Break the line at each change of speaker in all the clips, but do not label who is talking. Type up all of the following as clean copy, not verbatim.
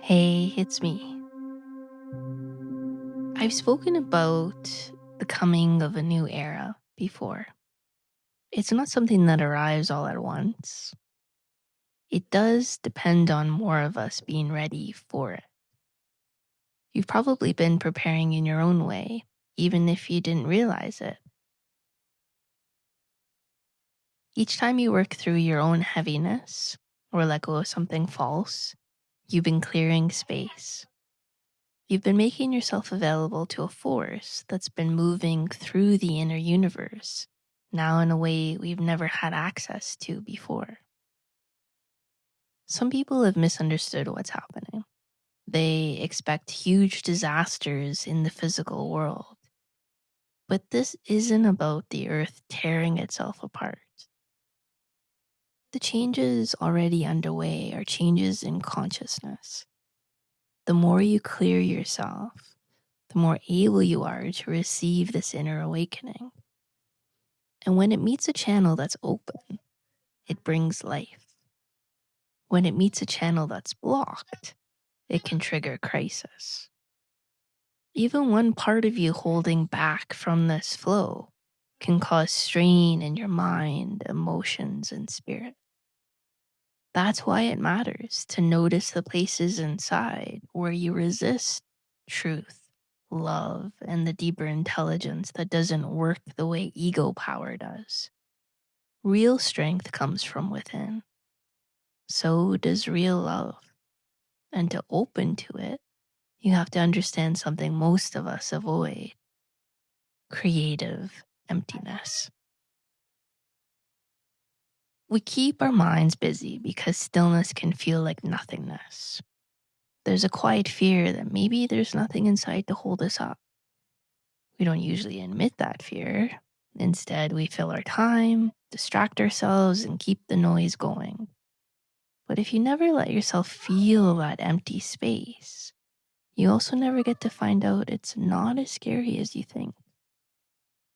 Hey, it's me. I've spoken about the coming of a new era before. It's not something that arrives all at once. It does depend on more of us being ready for it. You've probably been preparing in your own way, even if you didn't realize it. Each time you work through your own heaviness or let go of something false, you've been clearing space. You've been making yourself available to a force that's been moving through the inner universe, now in a way we've never had access to before. Some people have misunderstood what's happening. They expect huge disasters in the physical world. But this isn't about the earth tearing itself apart. The changes already underway are changes in consciousness. The more you clear yourself, the more able you are to receive this inner awakening. And when it meets a channel that's open, it brings life. When it meets a channel that's blocked, it can trigger crisis. Even one part of you holding back from this flow can cause strain in your mind, emotions, and spirit. That's why it matters to notice the places inside where you resist truth, love, and the deeper intelligence that doesn't work the way ego power does. Real strength comes from within. So does real love. And to open to it, you have to understand something most of us avoid: creative emptiness. We keep our minds busy because stillness can feel like nothingness. There's a quiet fear that maybe there's nothing inside to hold us up. We don't usually admit that fear. Instead, we fill our time, distract ourselves, and keep the noise going. But if you never let yourself feel that empty space, you also never get to find out it's not as scary as you think.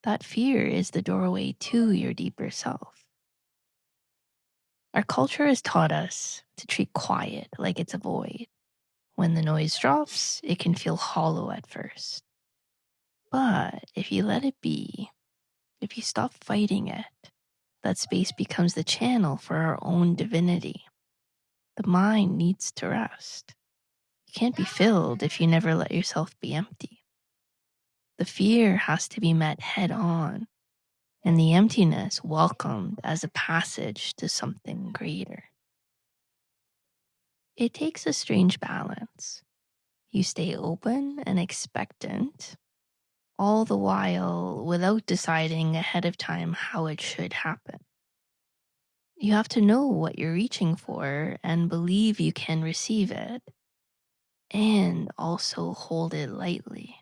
That fear is the doorway to your deeper self. Our culture has taught us to treat quiet like it's a void. When the noise drops, it can feel hollow at first. But if you let it be, if you stop fighting it, that space becomes the channel for our own divinity. The mind needs to rest. You can't be filled if you never let yourself be empty. The fear has to be met head on, and the emptiness welcomed as a passage to something greater. It takes a strange balance. You stay open and expectant, all the while without deciding ahead of time how it should happen. You have to know what you're reaching for and believe you can receive it, and also hold it lightly.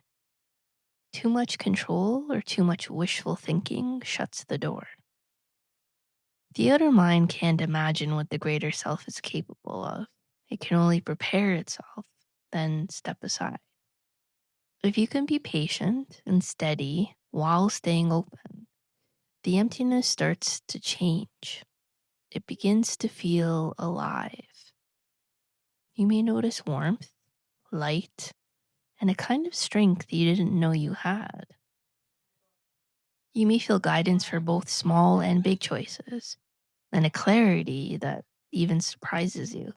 Too much control or too much wishful thinking shuts the door. The outer mind can't imagine what the greater self is capable of. It can only prepare itself, then step aside. If you can be patient and steady while staying open, the emptiness starts to change. It begins to feel alive. You may notice warmth, light, and a kind of strength you didn't know you had. You may feel guidance for both small and big choices, and a clarity that even surprises you.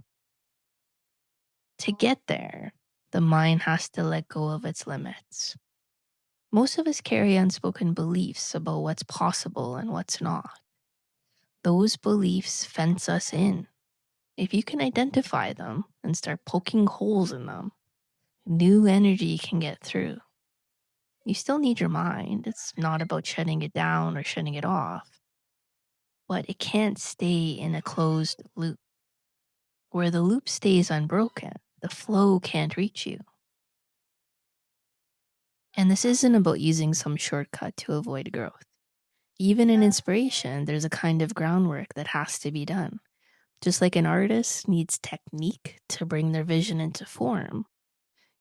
To get there, the mind has to let go of its limits. Most of us carry unspoken beliefs about what's possible and what's not. Those beliefs fence us in. If you can identify them and start poking holes in them, new energy can get through. You still need your mind. It's not about shutting it down or shutting it off, but it can't stay in a closed loop. Where the loop stays unbroken, the flow can't reach you. And this isn't about using some shortcut to avoid growth. Even in inspiration, there's a kind of groundwork that has to be done. Just like an artist needs technique to bring their vision into form,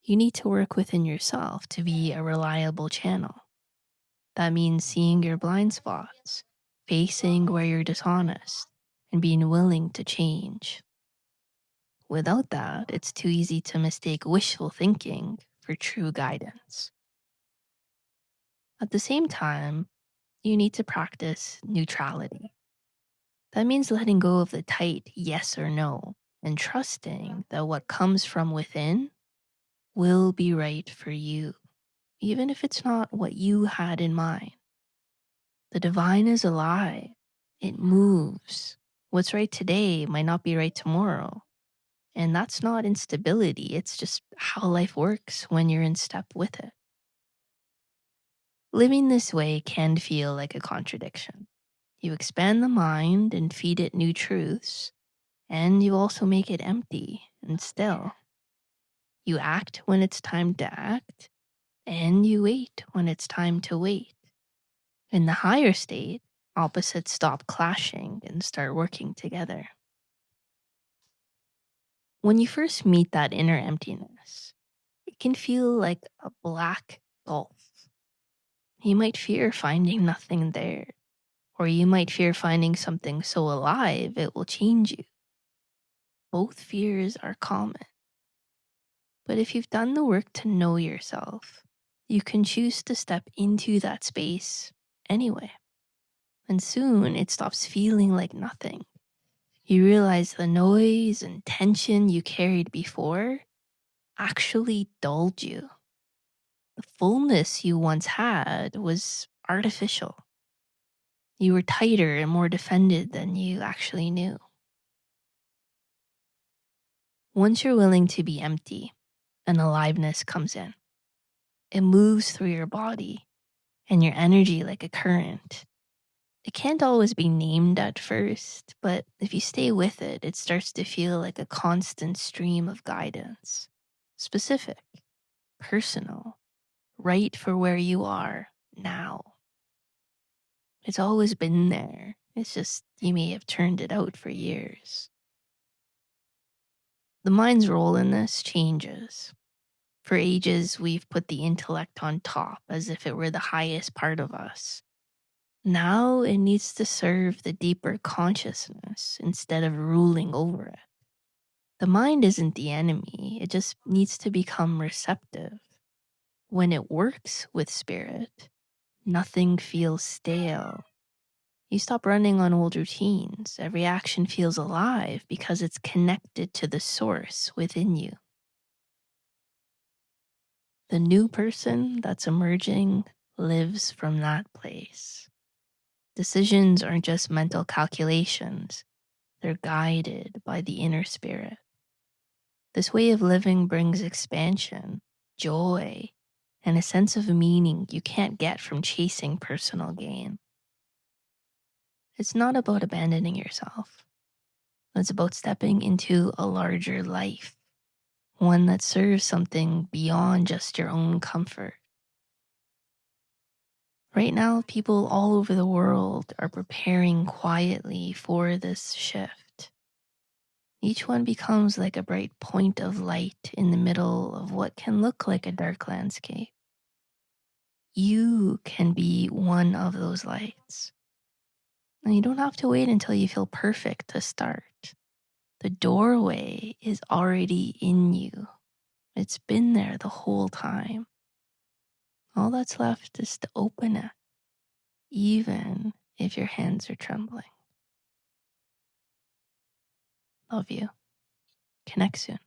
you need to work within yourself to be a reliable channel. That means seeing your blind spots, facing where you're dishonest, and being willing to change. Without that, it's too easy to mistake wishful thinking for true guidance. At the same time, you need to practice neutrality. That means letting go of the tight yes or no and trusting that what comes from within will be right for you, even if it's not what you had in mind. The divine is alive, it moves. What's right today might not be right tomorrow. And that's not instability, it's just how life works when you're in step with it. Living this way can feel like a contradiction. You expand the mind and feed it new truths, and you also make it empty and still. You act when it's time to act, and you wait when it's time to wait. In the higher state, opposites stop clashing and start working together. When you first meet that inner emptiness, it can feel like a black gulf. You might fear finding nothing there, or you might fear finding something so alive it will change you. Both fears are common. But if you've done the work to know yourself, you can choose to step into that space anyway. And soon it stops feeling like nothing. You realize the noise and tension you carried before actually dulled you. The fullness you once had was artificial. You were tighter and more defended than you actually knew. Once you're willing to be empty, an aliveness comes in. It moves through your body and your energy like a current. It can't always be named at first, but if you stay with it, it starts to feel like a constant stream of guidance. Specific, personal, right for where you are now. It's always been there. It's just you may have turned it out for years. The mind's role in this changes. For ages, we've put the intellect on top as if it were the highest part of us. Now it needs to serve the deeper consciousness instead of ruling over it. The mind isn't the enemy, it just needs to become receptive. When it works with spirit, nothing feels stale. You stop running on old routines. Every action feels alive because it's connected to the source within you. The new person that's emerging lives from that place. Decisions aren't just mental calculations, they're guided by the inner spirit. This way of living brings expansion, joy, and a sense of meaning you can't get from chasing personal gain. It's not about abandoning yourself. It's about stepping into a larger life, one that serves something beyond just your own comfort. Right now, people all over the world are preparing quietly for this shift. Each one becomes like a bright point of light in the middle of what can look like a dark landscape. You can be one of those lights. And you don't have to wait until you feel perfect to start. The doorway is already in you. It's been there the whole time. All that's left is to open it, even if your hands are trembling. Love you. Connect soon.